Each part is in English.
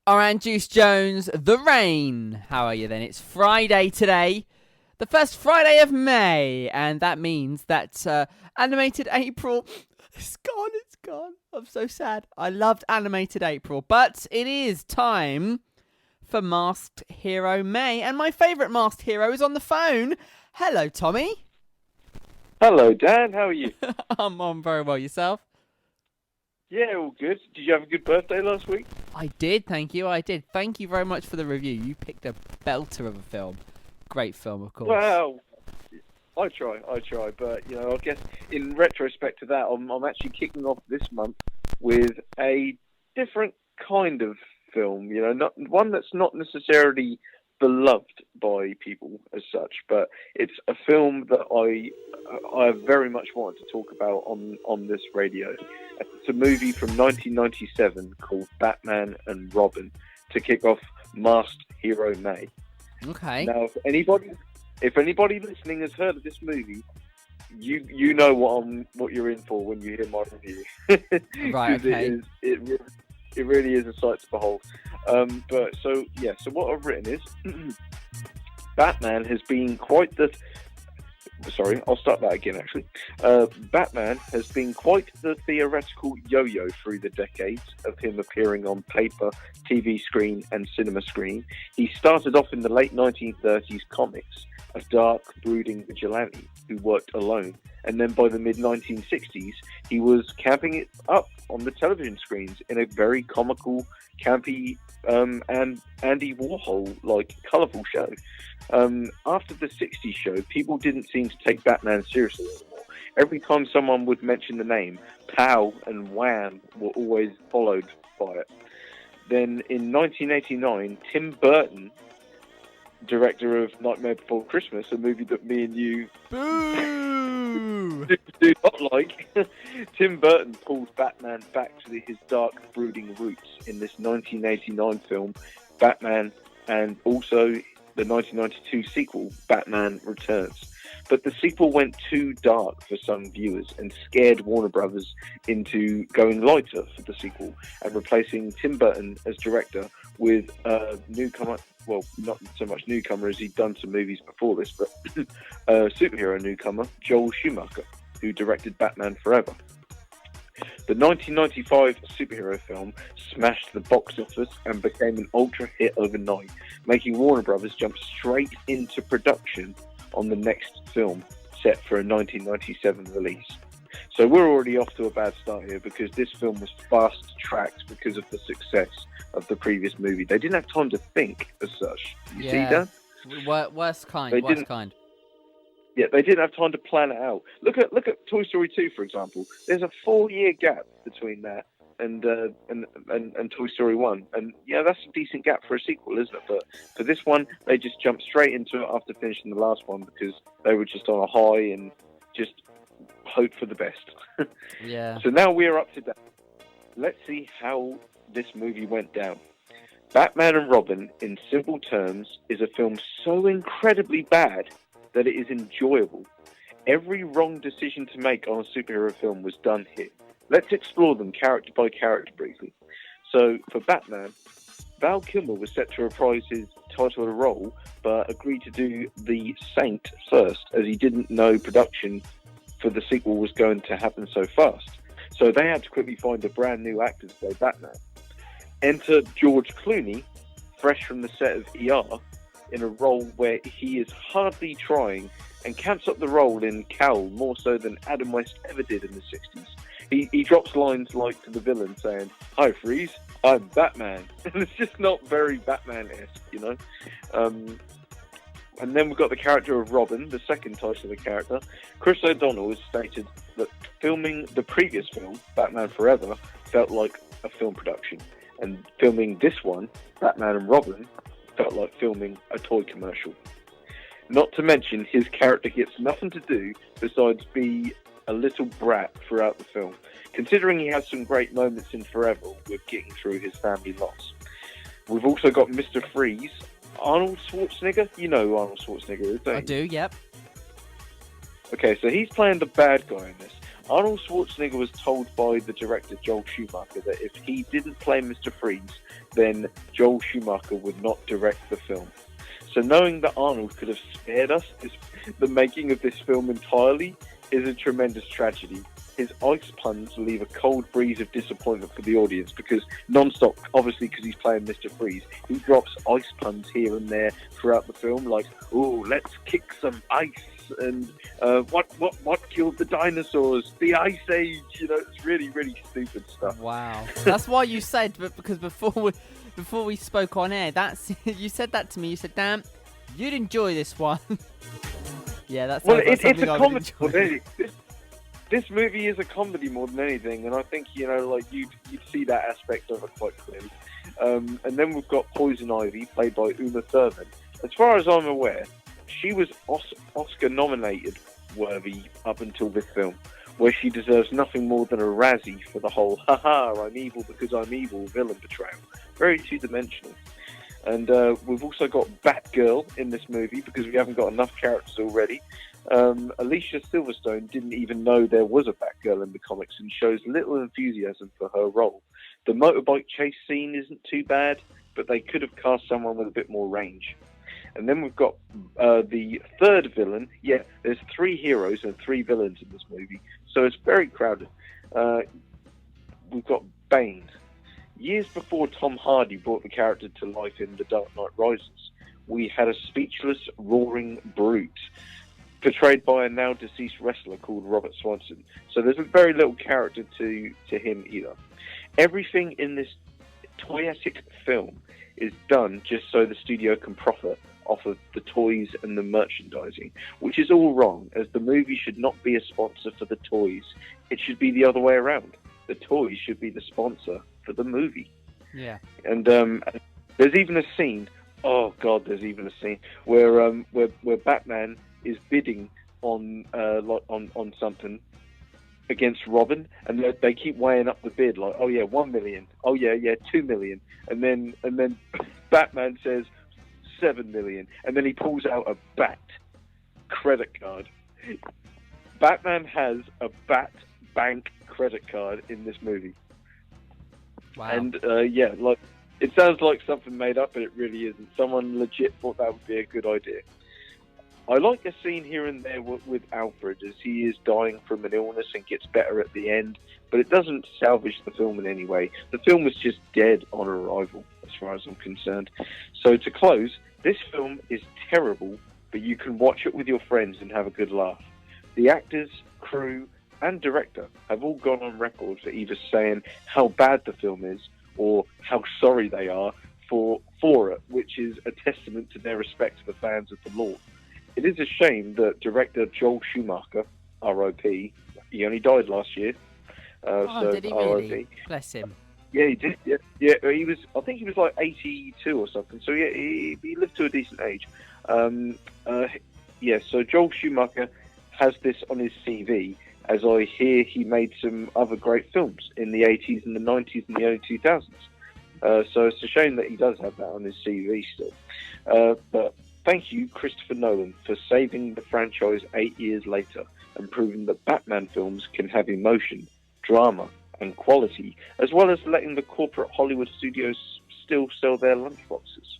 Oran Juice Jones, The Rain. How are you then? It's Friday today, the first Friday of May, and that means that animated April is gone. It's gone. I'm so sad. I loved animated April, but it is time for Masked Hero May, and my favourite masked hero is on the phone. Hello, Tommy. Hello, Dan. How are you? I'm on very well. Yourself? Yeah, all good. Did you have a good birthday last week? I did, thank you. I did. Thank you very much for the review. You picked a belter of a film. Great film, of course. Well, I try, but I guess in retrospect to that, I'm actually kicking off this month with a different kind of film. Not one that's not necessarily beloved by people as such, but it's a film that I very much wanted to talk about on this radio. It's a movie from 1997 called Batman and Robin to kick off Masked Hero May. Okay. Now, if anybody listening has heard of this movie, you know what you're in for when you hear my review. Right. Okay. It really is a sight to behold. So what I've written is Batman has been quite the... Sorry, I'll start that again, actually. Batman has been quite the theoretical yo-yo through the decades of him appearing on paper, TV screen, and cinema screen. He started off in the late 1930s comics, a dark, brooding vigilante who worked alone. And then by the mid-1960s, he was camping it up on the television screens in a very comical, campy, and Andy Warhol-like colourful show. After the 60s show, people didn't seem to take Batman seriously anymore. Every time someone would mention the name, Pow and Wham were always followed by it. Then in 1989, Tim Burton, director of Nightmare Before Christmas, a movie that me and you do not like, Tim Burton pulled Batman back to his dark, brooding roots in this 1989 film, Batman, and also the 1992 sequel, Batman Returns. But the sequel went too dark for some viewers and scared Warner Brothers into going lighter for the sequel and replacing Tim Burton as director with a newcomer, well, not so much newcomer as he'd done some movies before this, but a superhero newcomer, Joel Schumacher, who directed Batman Forever. The 1995 superhero film smashed the box office and became an ultra hit overnight, making Warner Brothers jump straight into production on the next film set for a 1997 release. So we're already off to a bad start here because this film was fast-tracked because of the success of the previous movie. They didn't have time to think as such. You see that? Worst kind. Yeah, they didn't have time to plan it out. Look at Toy Story 2, for example. There's a 4-year gap between that and Toy Story 1. And yeah, that's a decent gap for a sequel, isn't it? But for this one, they just jumped straight into it after finishing the last one because they were just on a high and just hope for the best. Yeah. So now we're up to date. Let's see how this movie went down. Batman and Robin, in simple terms, is a film so incredibly bad that it is enjoyable. Every wrong decision to make on a superhero film was done here. Let's explore them character by character briefly. So, for Batman, Val Kilmer was set to reprise his title role, but agreed to do the Saint first, as he didn't know production for the sequel was going to happen so fast. So they had to quickly find a brand new actor to play Batman. Enter George Clooney, fresh from the set of ER, in a role where he is hardly trying and camps up the role in Cowl more so than Adam West ever did in the 60s. He drops lines like to the villain saying, "Hi, Freeze, I'm Batman." And it's just not very Batman-esque, And then we've got the character of Robin, the second title of the character. Chris O'Donnell has stated that filming the previous film, Batman Forever, felt like a film production. And filming this one, Batman and Robin, felt like filming a toy commercial. Not to mention, his character gets nothing to do besides be a little brat throughout the film, considering he has some great moments in Forever with getting through his family loss. We've also got Mr. Freeze, Arnold Schwarzenegger. You know who Arnold Schwarzenegger is, don't you? I do, yep. Okay, so he's playing the bad guy in this. Arnold Schwarzenegger was told by the director Joel Schumacher that if he didn't play Mr. Freeze, then Joel Schumacher would not direct the film. So knowing that Arnold could have spared us the making of this film entirely is a tremendous tragedy. His ice puns leave a cold breeze of disappointment for the audience because non-stop, obviously because he's playing Mr. Freeze, he drops ice puns here and there throughout the film, like, "Oh, let's kick some ice," and what killed the dinosaurs? The Ice Age. You know, it's really, really stupid stuff. Wow, that's why you said, but because before we spoke on air, you said that to me. You said, "Damn, you'd enjoy this one." Yeah, that's it's a I comedy. This movie is a comedy more than anything, and I think like you'd see that aspect of it quite clearly. And then we've got Poison Ivy, played by Uma Thurman. As far as I'm aware, she was Oscar nominated worthy up until this film, where she deserves nothing more than a Razzie for the whole "haha, I'm evil because I'm evil" villain portrayal. Very two-dimensional. And we've also got Batgirl in this movie because we haven't got enough characters already. Alicia Silverstone didn't even know there was a Batgirl in the comics and shows little enthusiasm for her role. The motorbike chase scene isn't too bad, but they could have cast someone with a bit more range. And then we've got the third villain. Yeah, there's 3 heroes and 3 villains in this movie, so it's very crowded. We've got Bane. Years before Tom Hardy brought the character to life in The Dark Knight Rises, we had a speechless, roaring brute, portrayed by a now deceased wrestler called Robert Swanson. So there's very little character to him either. Everything in this toyetic film is done just so the studio can profit off of the toys and the merchandising, which is all wrong, as the movie should not be a sponsor for the toys. It should be the other way around. The toys should be the sponsor for the movie. Yeah. And there's even a scene. Oh God, there's even a scene where Batman is bidding on something against Robin, and they keep weighing up the bid, like, oh yeah, 1 million, oh yeah, 2 million, and then Batman says 7 million, and then he pulls out a Bat credit card. Batman has a Bat bank credit card in this movie. Wow. And like, it sounds like something made up, but it really isn't. Someone legit thought that would be a good idea. I like a scene here and there with Alfred as he is dying from an illness and gets better at the end, but it doesn't salvage the film in any way. The film was just dead on arrival, as far as I'm concerned. So to close, this film is terrible, but you can watch it with your friends and have a good laugh. The actors, crew, and director have all gone on record for either saying how bad the film is or how sorry they are for it, which is a testament to their respect for the fans of the Lord. It is a shame that director Joel Schumacher, R.I.P., he only died last year. So did he really? R.I.P. Bless him. Yeah, he did. Yeah. He was. I think he was like 82 or something. So yeah, he lived to a decent age. So Joel Schumacher has this on his CV, as I hear he made some other great films in the 80s and the 90s and the early 2000s. So it's a shame that he does have that on his CV still. But thank you, Christopher Nolan, for saving the franchise 8 years later and proving that Batman films can have emotion, drama, and quality, as well as letting the corporate Hollywood studios still sell their lunchboxes.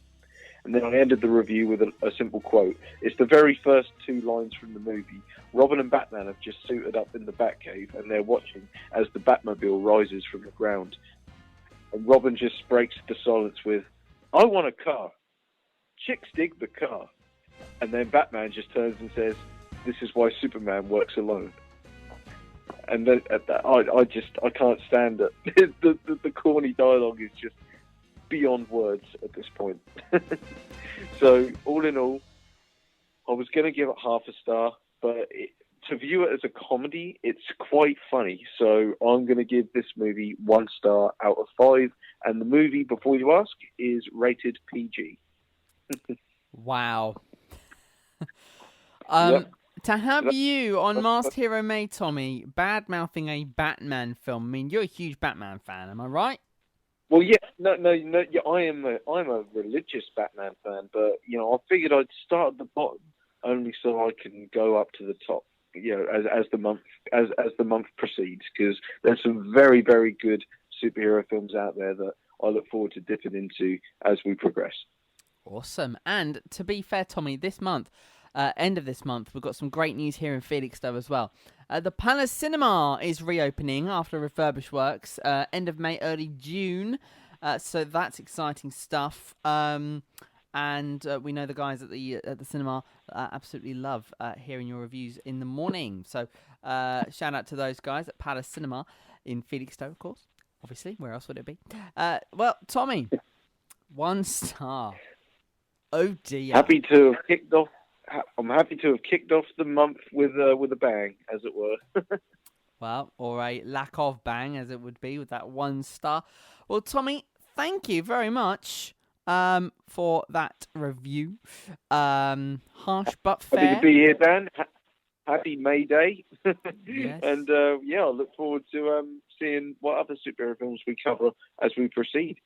And then I ended the review with a simple quote. It's the very first 2 lines from the movie. Robin and Batman have just suited up in the Batcave, and they're watching as the Batmobile rises from the ground. And Robin just breaks the silence with, "I want a car. Chicks dig the car." And then Batman just turns and says, "This is why Superman works alone." And then I can't stand it. The corny dialogue is just beyond words at this point. So all in all, I was going to give it half a star, but to view it as a comedy, it's quite funny. So I'm going to give this movie 1 star out of 5. And the movie, before you ask, is rated PG. Wow. Yep. To have you on Masked Hero May, Tommy, bad-mouthing a Batman film, I mean, you're a huge Batman fan, am I right? Well, yeah, no, yeah, I'm a religious Batman fan, but I figured I'd start at the bottom only so I can go up to the top. as the month proceeds, because there's some very, very good superhero films out there that I look forward to dipping into as we progress. Awesome. And to be fair, Tommy, this month, end of this month, we've got some great news here in Felixstowe as well. The Palace Cinema is reopening after refurbished works, end of May, early June. So that's exciting stuff. And we know the guys at the cinema absolutely love hearing your reviews in the morning. So shout out to those guys at Palace Cinema in Felixstowe, of course. Obviously, where else would it be? Well, Tommy, 1 star. Oh dear. I'm happy to have kicked off the month with a bang, as it were. Well, or a lack of bang, as it would be with that 1 star. Well, Tommy, thank you very much for that review. Harsh but fair. Happy to be here, Dan. Happy May Day. Yes. And I look forward to seeing what other superhero films we cover as we proceed.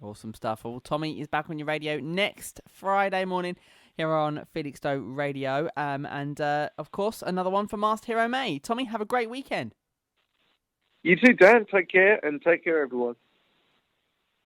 Awesome stuff. Well, Tommy is back on your radio next Friday morning here on Felixstowe Radio. And of course, another one for Masked Hero May. Tommy, have a great weekend. You too, Dan. Take care, and take care, everyone.